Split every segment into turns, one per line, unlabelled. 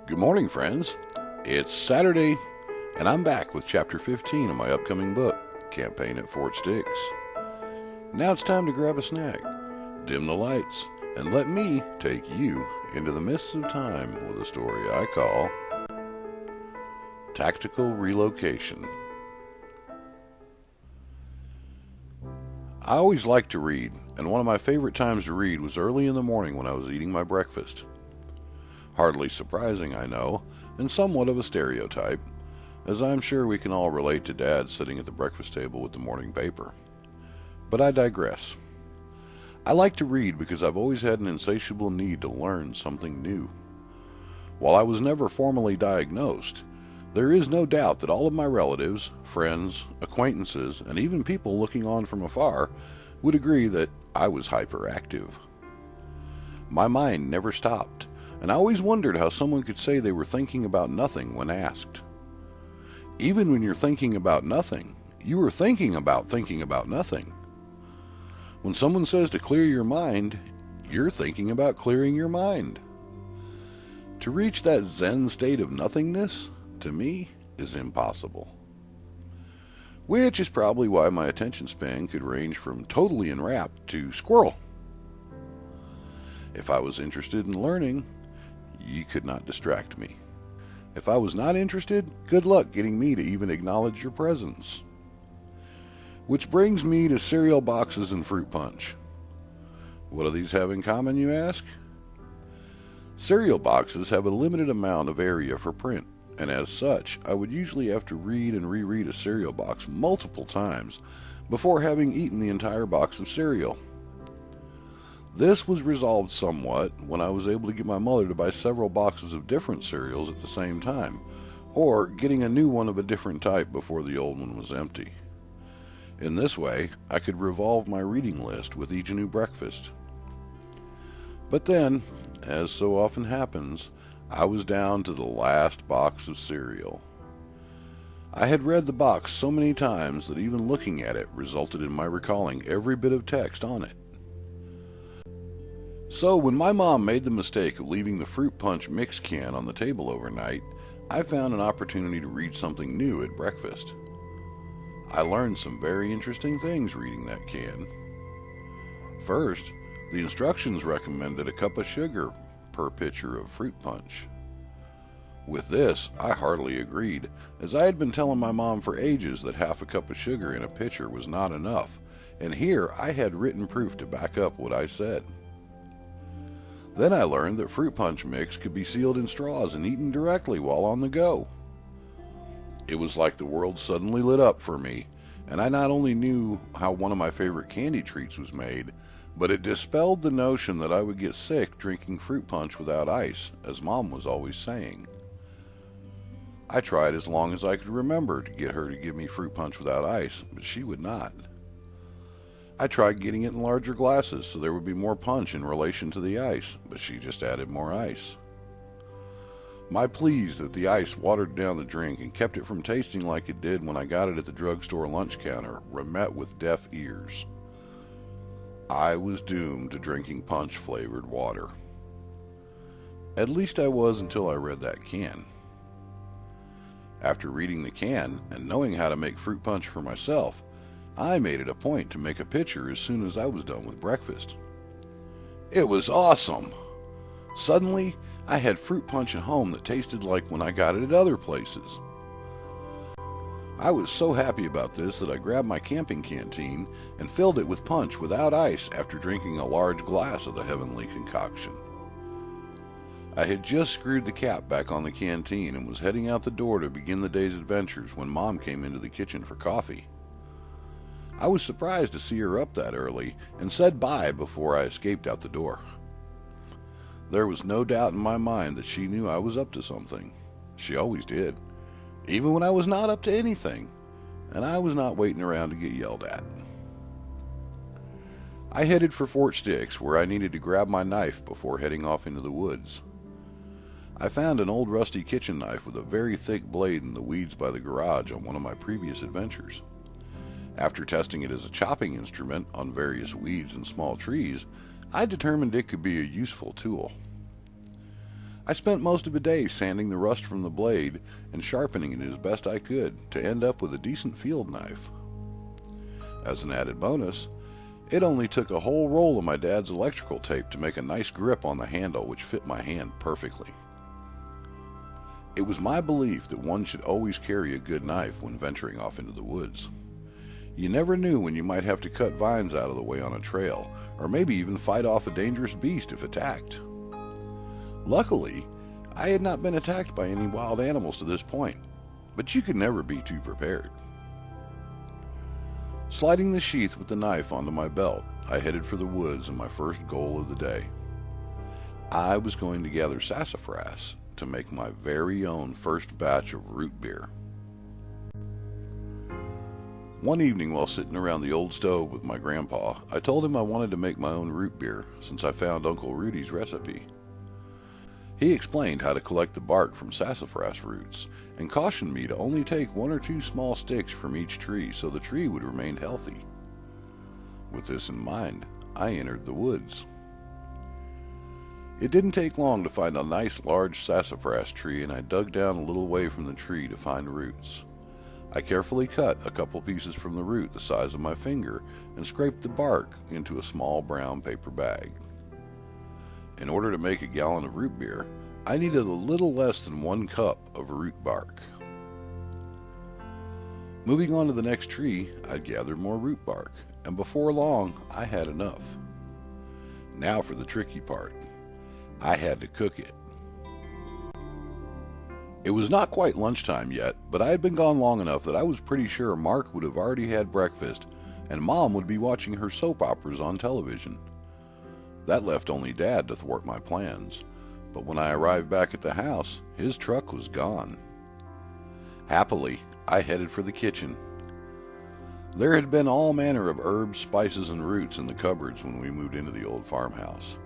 Good morning, friends. It's Saturday, and I'm back with Chapter 15 of my upcoming book, Campaign at Fort Stix. Now it's time to grab a snack, dim the lights, and let me take you into the mists of time with a story I call Tactical Relocation. I always liked to read, and one of my favorite times to read was early in the morning when I was eating my breakfast. Hardly surprising, I know, and somewhat of a stereotype, as I'm sure we can all relate to Dad sitting at the breakfast table with the morning paper. But I digress. I like to read because I've always had an insatiable need to learn something new. While I was never formally diagnosed, there is no doubt that all of my relatives, friends, acquaintances, and even people looking on from afar would agree that I was hyperactive. My mind never stopped, and I always wondered how someone could say they were thinking about nothing when asked. Even when you're thinking about nothing, you are thinking about nothing. When someone says to clear your mind, you're thinking about clearing your mind. To reach that Zen state of nothingness, to me, is impossible. Which is probably why my attention span could range from totally enrapt to squirrel. If I was interested in learning, you could not distract me. If I was not interested, good luck getting me to even acknowledge your presence. Which brings me to cereal boxes and fruit punch. What do these have in common, you ask? Cereal boxes have a limited amount of area for print, and as such, I would usually have to read and reread a cereal box multiple times before having eaten the entire box of cereal. This was resolved somewhat when I was able to get my mother to buy several boxes of different cereals at the same time, or getting a new one of a different type before the old one was empty. In this way, I could revolve my reading list with each new breakfast. But then, as so often happens, I was down to the last box of cereal. I had read the box so many times that even looking at it resulted in my recalling every bit of text on it. So when my mom made the mistake of leaving the fruit punch mix can on the table overnight, I found an opportunity to read something new at breakfast. I learned some very interesting things reading that can. First, the instructions recommended a cup of sugar per pitcher of fruit punch. With this, I heartily agreed, as I had been telling my mom for ages that half a cup of sugar in a pitcher was not enough, and here I had written proof to back up what I said. Then I learned that fruit punch mix could be sealed in straws and eaten directly while on the go. It was like the world suddenly lit up for me, and I not only knew how one of my favorite candy treats was made, but it dispelled the notion that I would get sick drinking fruit punch without ice, as Mom was always saying. I tried as long as I could remember to get her to give me fruit punch without ice, but she would not. I tried getting it in larger glasses so there would be more punch in relation to the ice, but she just added more ice. My pleas that the ice watered down the drink and kept it from tasting like it did when I got it at the drugstore lunch counter were met with deaf ears. I was doomed to drinking punch-flavored water. At least I was until I read that can. After reading the can and knowing how to make fruit punch for myself, I made it a point to make a pitcher as soon as I was done with breakfast. It was awesome! Suddenly, I had fruit punch at home that tasted like when I got it at other places. I was so happy about this that I grabbed my camping canteen and filled it with punch without ice after drinking a large glass of the heavenly concoction. I had just screwed the cap back on the canteen and was heading out the door to begin the day's adventures when Mom came into the kitchen for coffee. I was surprised to see her up that early and said bye before I escaped out the door. There was no doubt in my mind that she knew I was up to something. She always did, even when I was not up to anything, and I was not waiting around to get yelled at. I headed for Fort Stix, where I needed to grab my knife before heading off into the woods. I found an old rusty kitchen knife with a very thick blade in the weeds by the garage on one of my previous adventures. After testing it as a chopping instrument on various weeds and small trees, I determined it could be a useful tool. I spent most of the day sanding the rust from the blade and sharpening it as best I could to end up with a decent field knife. As an added bonus, it only took a whole roll of my dad's electrical tape to make a nice grip on the handle which fit my hand perfectly. It was my belief that one should always carry a good knife when venturing off into the woods. You never knew when you might have to cut vines out of the way on a trail, or maybe even fight off a dangerous beast if attacked. Luckily, I had not been attacked by any wild animals to this point, but you could never be too prepared. Sliding the sheath with the knife onto my belt, I headed for the woods and my first goal of the day. I was going to gather sassafras to make my very own first batch of root beer. One evening while sitting around the old stove with my grandpa, I told him I wanted to make my own root beer since I found Uncle Rudy's recipe. He explained how to collect the bark from sassafras roots and cautioned me to only take 1 or 2 small sticks from each tree so the tree would remain healthy. With this in mind, I entered the woods. It didn't take long to find a nice large sassafras tree, and I dug down a little way from the tree to find roots. I carefully cut a couple pieces from the root the size of my finger and scraped the bark into a small brown paper bag. In order to make a gallon of root beer, I needed a little less than 1 cup of root bark. Moving on to the next tree, I gathered more root bark, and before long, I had enough. Now for the tricky part. I had to cook it. It was not quite lunchtime yet, but I had been gone long enough that I was pretty sure Mark would have already had breakfast, and Mom would be watching her soap operas on television. That left only Dad to thwart my plans, but when I arrived back at the house, his truck was gone. Happily, I headed for the kitchen. There had been all manner of herbs, spices, and roots in the cupboards when we moved into the old farmhouse.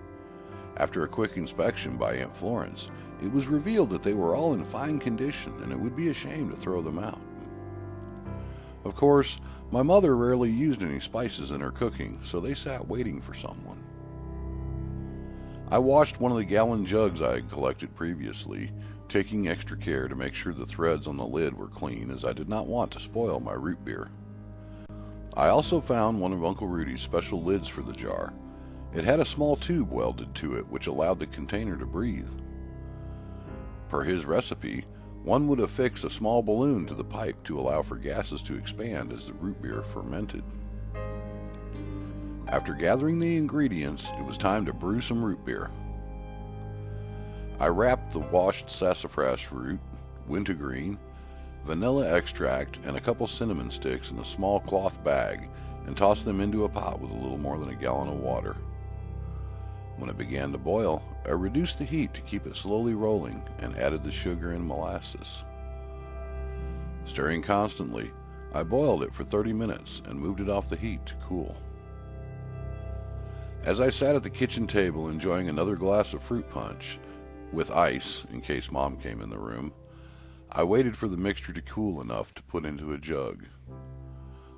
After a quick inspection by Aunt Florence, it was revealed that they were all in fine condition and it would be a shame to throw them out. Of course, my mother rarely used any spices in her cooking, so they sat waiting for someone. I washed one of the gallon jugs I had collected previously, taking extra care to make sure the threads on the lid were clean as I did not want to spoil my root beer. I also found one of Uncle Rudy's special lids for the jar. It had a small tube welded to it which allowed the container to breathe. Per his recipe, one would affix a small balloon to the pipe to allow for gases to expand as the root beer fermented. After gathering the ingredients, it was time to brew some root beer. I wrapped the washed sassafras root, wintergreen, vanilla extract, and a couple cinnamon sticks in a small cloth bag and tossed them into a pot with a little more than a gallon of water. When it began to boil, I reduced the heat to keep it slowly rolling and added the sugar and molasses. Stirring constantly, I boiled it for 30 minutes and moved it off the heat to cool. As I sat at the kitchen table enjoying another glass of fruit punch, with ice in case Mom came in the room, I waited for the mixture to cool enough to put into a jug.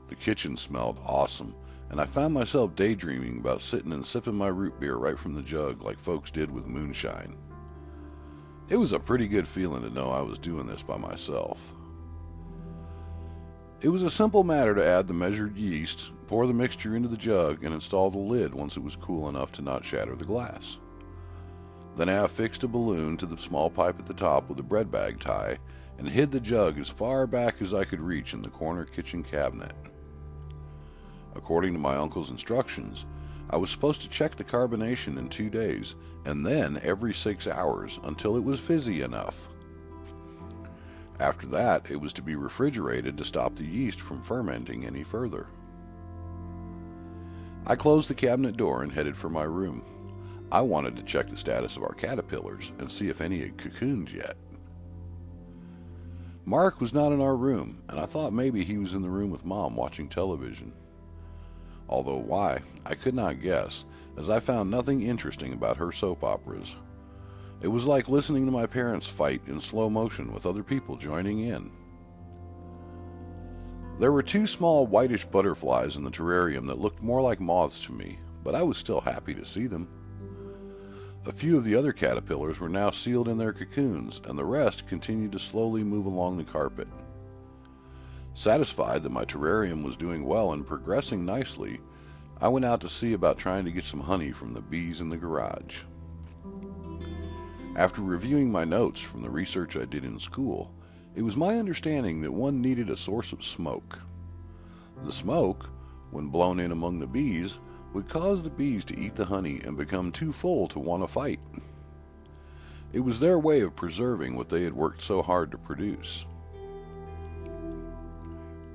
The kitchen smelled awesome, and I found myself daydreaming about sitting and sipping my root beer right from the jug like folks did with moonshine. It was a pretty good feeling to know I was doing this by myself. It was a simple matter to add the measured yeast, pour the mixture into the jug, and install the lid once it was cool enough to not shatter the glass. Then I affixed a balloon to the small pipe at the top with a bread bag tie and hid the jug as far back as I could reach in the corner kitchen cabinet. According to my uncle's instructions, I was supposed to check the carbonation in 2 days and then every 6 hours until it was fizzy enough. After that, it was to be refrigerated to stop the yeast from fermenting any further. I closed the cabinet door and headed for my room. I wanted to check the status of our caterpillars and see if any had cocooned yet. Mark was not in our room, and I thought maybe he was in the room with Mom watching television. Although why, I could not guess, as I found nothing interesting about her soap operas. It was like listening to my parents fight in slow motion with other people joining in. There were 2 small whitish butterflies in the terrarium that looked more like moths to me, but I was still happy to see them. A few of the other caterpillars were now sealed in their cocoons, and the rest continued to slowly move along the carpet. Satisfied that my terrarium was doing well and progressing nicely, I went out to see about trying to get some honey from the bees in the garage. After reviewing my notes from the research I did in school, it was my understanding that one needed a source of smoke. The smoke, when blown in among the bees, would cause the bees to eat the honey and become too full to want to fight. It was their way of preserving what they had worked so hard to produce.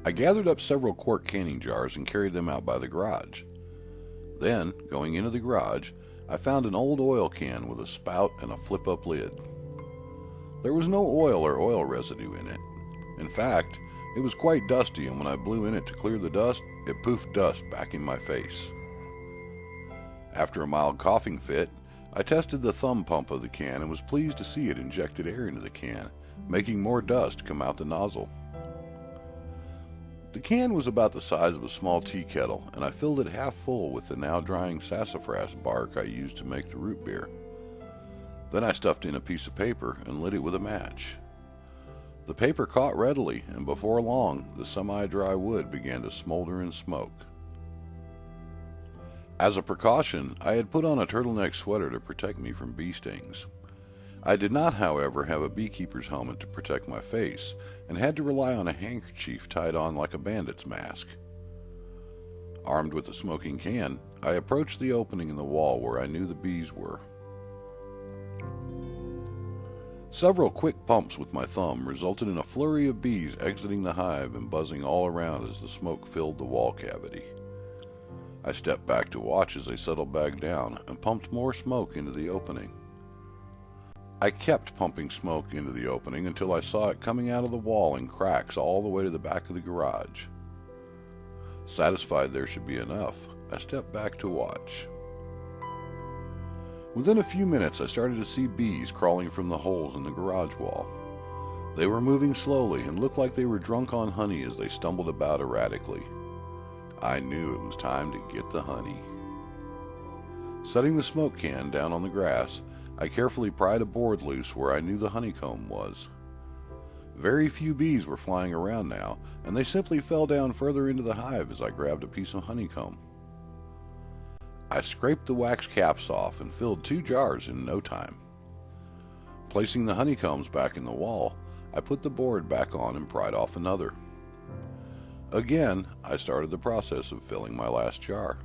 I gathered up several quart canning jars and carried them out by the garage. Then, going into the garage, I found an old oil can with a spout and a flip-up lid. There was no oil or oil residue in it. In fact, it was quite dusty, and when I blew in it to clear the dust, it poofed dust back in my face. After a mild coughing fit, I tested the thumb pump of the can and was pleased to see it injected air into the can, making more dust come out the nozzle. The can was about the size of a small tea kettle, and I filled it half full with the now drying sassafras bark I used to make the root beer. Then I stuffed in a piece of paper and lit it with a match. The paper caught readily, and before long, the semi-dry wood began to smolder and smoke. As a precaution, I had put on a turtleneck sweater to protect me from bee stings. I did not, however, have a beekeeper's helmet to protect my face, and had to rely on a handkerchief tied on like a bandit's mask. Armed with the smoking can, I approached the opening in the wall where I knew the bees were. Several quick pumps with my thumb resulted in a flurry of bees exiting the hive and buzzing all around as the smoke filled the wall cavity. I stepped back to watch as they settled back down and pumped more smoke into the opening. I kept pumping smoke into the opening until I saw it coming out of the wall in cracks all the way to the back of the garage. Satisfied there should be enough, I stepped back to watch. Within a few minutes, I started to see bees crawling from the holes in the garage wall. They were moving slowly and looked like they were drunk on honey as they stumbled about erratically. I knew it was time to get the honey. Setting the smoke can down on the grass, I carefully pried a board loose where I knew the honeycomb was. Very few bees were flying around now, and they simply fell down further into the hive as I grabbed a piece of honeycomb. I scraped the wax caps off and filled 2 jars in no time. Placing the honeycombs back in the wall, I put the board back on and pried off another. Again, I started the process of filling my last jar.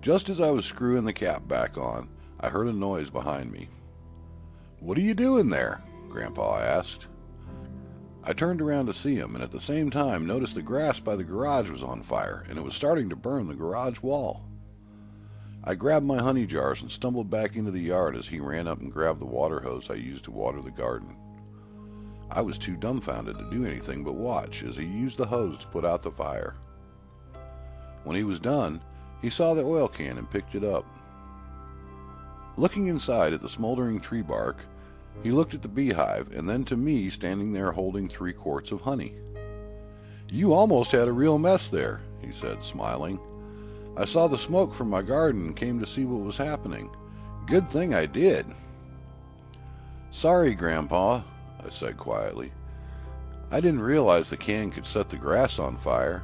Just as I was screwing the cap back on, I heard a noise behind me. "What are you doing there?" Grandpa asked. I turned around to see him, and at the same time noticed the grass by the garage was on fire, and it was starting to burn the garage wall. I grabbed my honey jars and stumbled back into the yard as he ran up and grabbed the water hose I used to water the garden. I was too dumbfounded to do anything but watch as he used the hose to put out the fire. When he was done, he saw the oil can and picked it up. Looking inside at the smoldering tree bark, he looked at the beehive and then to me standing there holding 3 quarts of honey. "You almost had a real mess there," he said, smiling. "I saw the smoke from my garden and came to see what was happening. Good thing I did." "Sorry, Grandpa," I said quietly. "I didn't realize the can could set the grass on fire."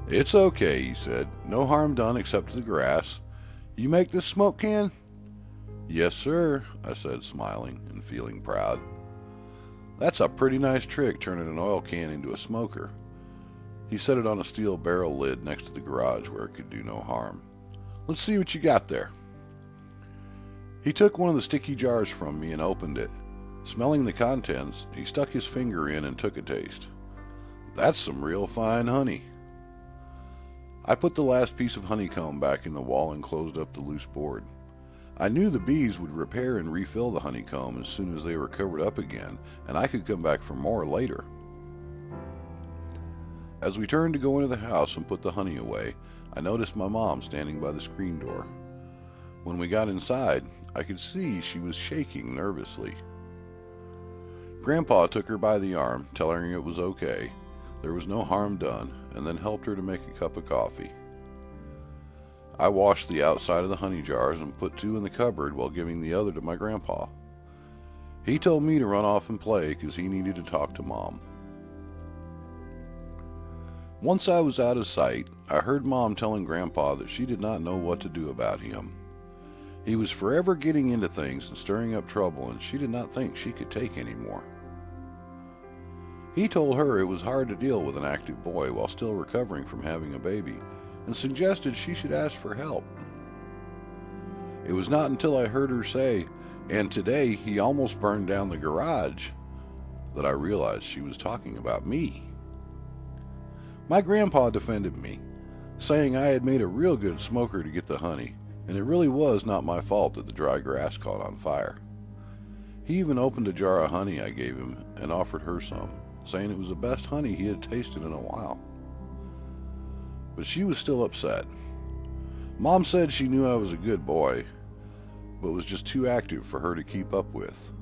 "It's okay," he said. "No harm done except to the grass. You make this smoke can?" "Yes, sir," I said, smiling and feeling proud. "That's a pretty nice trick, turning an oil can into a smoker." He set it on a steel barrel lid next to the garage where it could do no harm. "Let's see what you got there." He took one of the sticky jars from me and opened it. Smelling the contents, he stuck his finger in and took a taste. "That's some real fine honey." I put the last piece of honeycomb back in the wall and closed up the loose board. I knew the bees would repair and refill the honeycomb as soon as they were covered up again, and I could come back for more later. As we turned to go into the house and put the honey away, I noticed my mom standing by the screen door. When we got inside, I could see she was shaking nervously. Grandpa took her by the arm, telling her it was okay, there was no harm done, and then helped her to make a cup of coffee. I washed the outside of the honey jars and put 2 in the cupboard while giving the other to my grandpa. He told me to run off and play because he needed to talk to Mom. Once I was out of sight, I heard Mom telling Grandpa that she did not know what to do about him. He was forever getting into things and stirring up trouble, and she did not think she could take any more. He told her it was hard to deal with an active boy while still recovering from having a baby, and suggested she should ask for help. It was not until I heard her say, "And today he almost burned down the garage," that I realized she was talking about me. My grandpa defended me, saying I had made a real good smoker to get the honey, and it really was not my fault that the dry grass caught on fire. He even opened a jar of honey I gave him and offered her some, saying it was the best honey he had tasted in a while. But she was still upset. Mom said she knew I was a good boy, but was just too active for her to keep up with.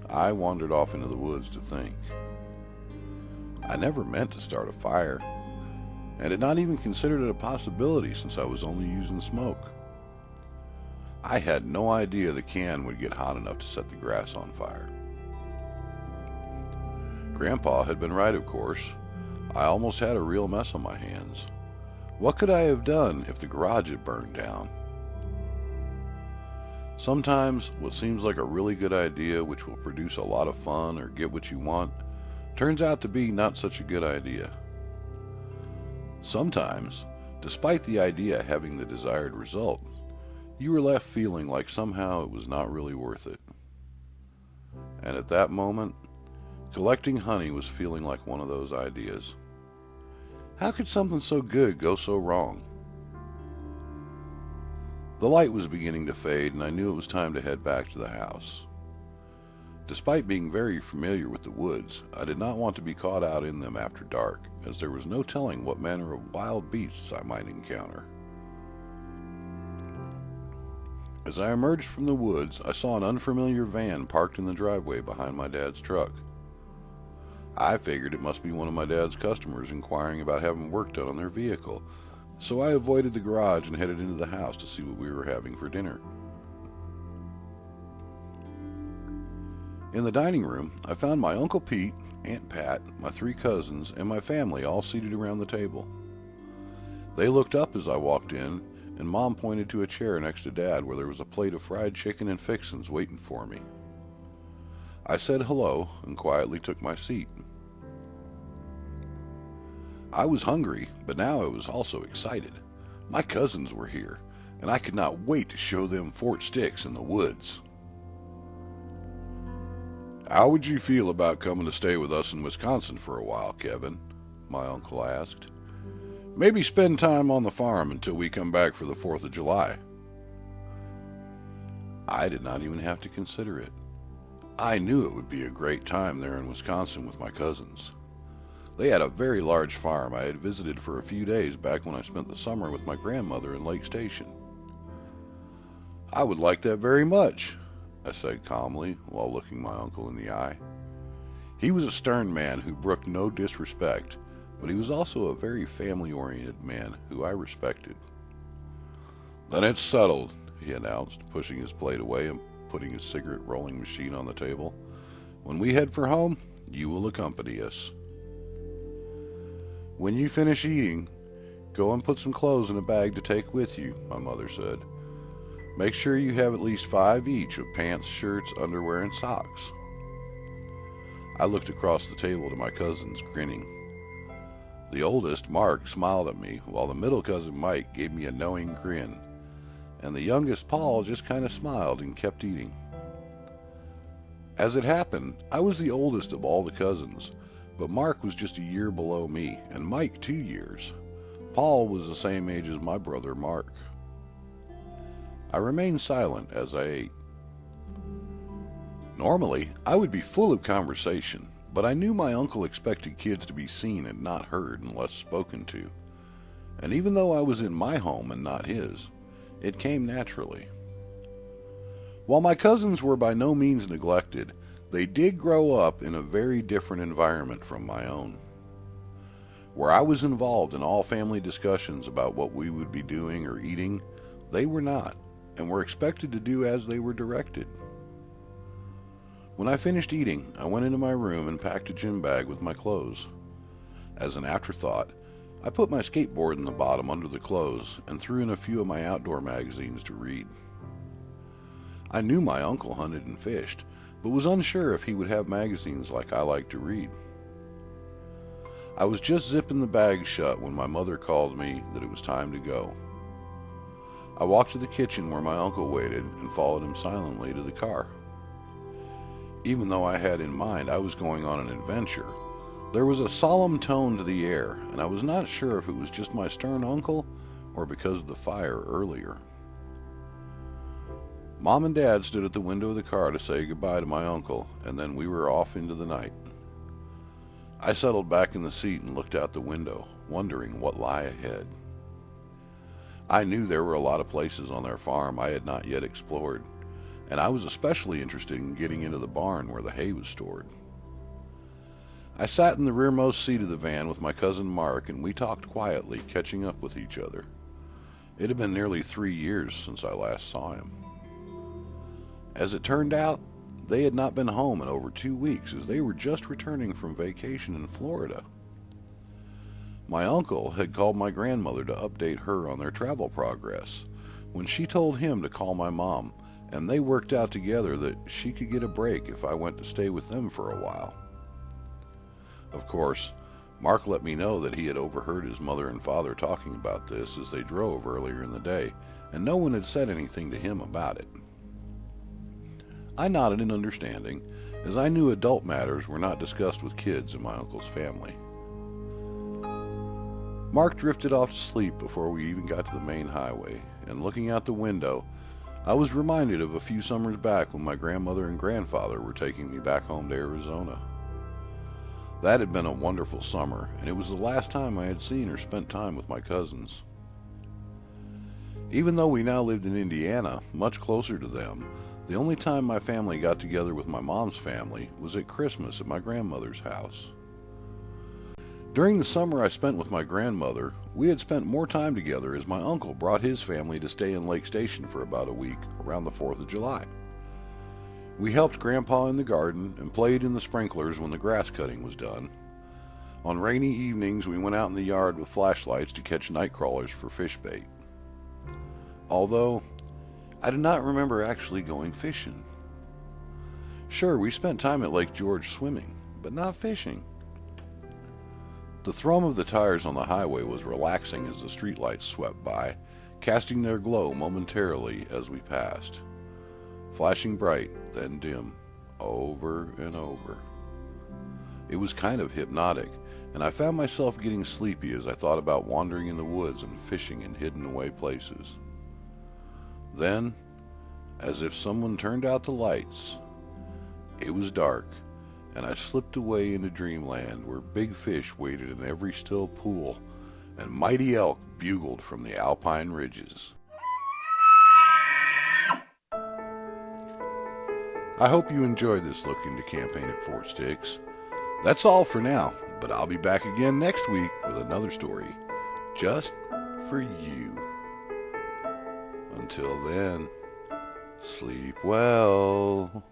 I wandered off into the woods to think. I never meant to start a fire, and had not even considered it a possibility since I was only using smoke. I had no idea the can would get hot enough to set the grass on fire. Grandpa had been right, of course. I almost had a real mess on my hands. What could I have done if the garage had burned down? Sometimes what seems like a really good idea, which will produce a lot of fun or get what you want, turns out to be not such a good idea. Sometimes, despite the idea having the desired result, you were left feeling like somehow it was not really worth it. And at that moment, collecting honey was feeling like one of those ideas. How could something so good go so wrong? The light was beginning to fade, and I knew it was time to head back to the house. Despite being very familiar with the woods, I did not want to be caught out in them after dark, as there was no telling what manner of wild beasts I might encounter. As I emerged from the woods, I saw an unfamiliar van parked in the driveway behind my dad's truck. I figured it must be one of my dad's customers inquiring about having work done on their vehicle, so I avoided the garage and headed into the house to see what we were having for dinner. In the dining room, I found my Uncle Pete, Aunt Pat, my 3 cousins, and my family all seated around the table. They looked up as I walked in, and Mom pointed to a chair next to Dad where there was a plate of fried chicken and fixins waiting for me. I said hello and quietly took my seat. I was hungry, but now I was also excited. My cousins were here, and I could not wait to show them Fort Stix in the woods. "How would you feel about coming to stay with us in Wisconsin for a while, Kevin?" my uncle asked. "Maybe spend time on the farm until we come back for the 4th of July. I did not even have to consider it. I knew it would be a great time there in Wisconsin with my cousins. They had a very large farm I had visited for a few days back when I spent the summer with my grandmother in Lake Station. "I would like that very much," I said calmly while looking my uncle in the eye. He was a stern man who brooked no disrespect, but he was also a very family-oriented man who I respected. "Then it's settled," he announced, pushing his plate away and putting his cigarette rolling machine on the table. "When we head for home, you will accompany us. When you finish eating, go and put some clothes in a bag to take with you," my mother said. "Make sure you have at least 5 each of pants, shirts, underwear, and socks." I looked across the table to my cousins, grinning. The oldest, Mark, smiled at me, while the middle cousin, Mike, gave me a knowing grin, and the youngest, Paul, just kind of smiled and kept eating. As it happened, I was the oldest of all the cousins, but Mark was just a year below me, and Mike 2 years. Paul was the same age as my brother, Mark. I remained silent as I ate. Normally, I would be full of conversation, but I knew my uncle expected kids to be seen and not heard unless spoken to. And even though I was in my home and not his, it came naturally. While my cousins were by no means neglected, they did grow up in a very different environment from my own. Where I was involved in all family discussions about what we would be doing or eating, they were not, and were expected to do as they were directed. When I finished eating, I went into my room and packed a gym bag with my clothes. As an afterthought, I put my skateboard in the bottom under the clothes and threw in a few of my outdoor magazines to read. I knew my uncle hunted and fished, but was unsure if he would have magazines like I like to read. I was just zipping the bag shut when my mother called me that it was time to go. I walked to the kitchen where my uncle waited and followed him silently to the car. Even though I had in mind I was going on an adventure, there was a solemn tone to the air, and I was not sure if it was just my stern uncle or because of the fire earlier. Mom and Dad stood at the window of the car to say goodbye to my uncle, and then we were off into the night. I settled back in the seat and looked out the window, wondering what lay ahead. I knew there were a lot of places on their farm I had not yet explored, and I was especially interested in getting into the barn where the hay was stored. I sat in the rearmost seat of the van with my cousin Mark, and we talked quietly, catching up with each other. It had been nearly 3 years since I last saw him. As it turned out, they had not been home in over 2 weeks, as they were just returning from vacation in Florida. My uncle had called my grandmother to update her on their travel progress, when she told him to call my mom, and they worked out together that she could get a break if I went to stay with them for a while. Of course, Mark let me know that he had overheard his mother and father talking about this as they drove earlier in the day, and no one had said anything to him about it. I nodded in understanding, as I knew adult matters were not discussed with kids in my uncle's family. Mark drifted off to sleep before we even got to the main highway, and looking out the window, I was reminded of a few summers back when my grandmother and grandfather were taking me back home to Arizona. That had been a wonderful summer, and it was the last time I had seen or spent time with my cousins. Even though we now lived in Indiana, much closer to them, the only time my family got together with my mom's family was at Christmas at my grandmother's house. During the summer I spent with my grandmother, we had spent more time together as my uncle brought his family to stay in Lake Station for about a week around the 4th of July. We helped Grandpa in the garden and played in the sprinklers when the grass cutting was done. On rainy evenings we went out in the yard with flashlights to catch night crawlers for fish bait. Although, I do not remember actually going fishing. Sure, we spent time at Lake George swimming, but not fishing. The thrum of the tires on the highway was relaxing as the streetlights swept by, casting their glow momentarily as we passed. Flashing bright, then dim, over and over. It was kind of hypnotic, and I found myself getting sleepy as I thought about wandering in the woods and fishing in hidden away places. Then, as if someone turned out the lights, it was dark, and I slipped away into dreamland where big fish waded in every still pool and mighty elk bugled from the alpine ridges. I hope you enjoyed this look into campaign at Fort Stix. That's all for now, but I'll be back again next week with another story, just for you. Until then, sleep well.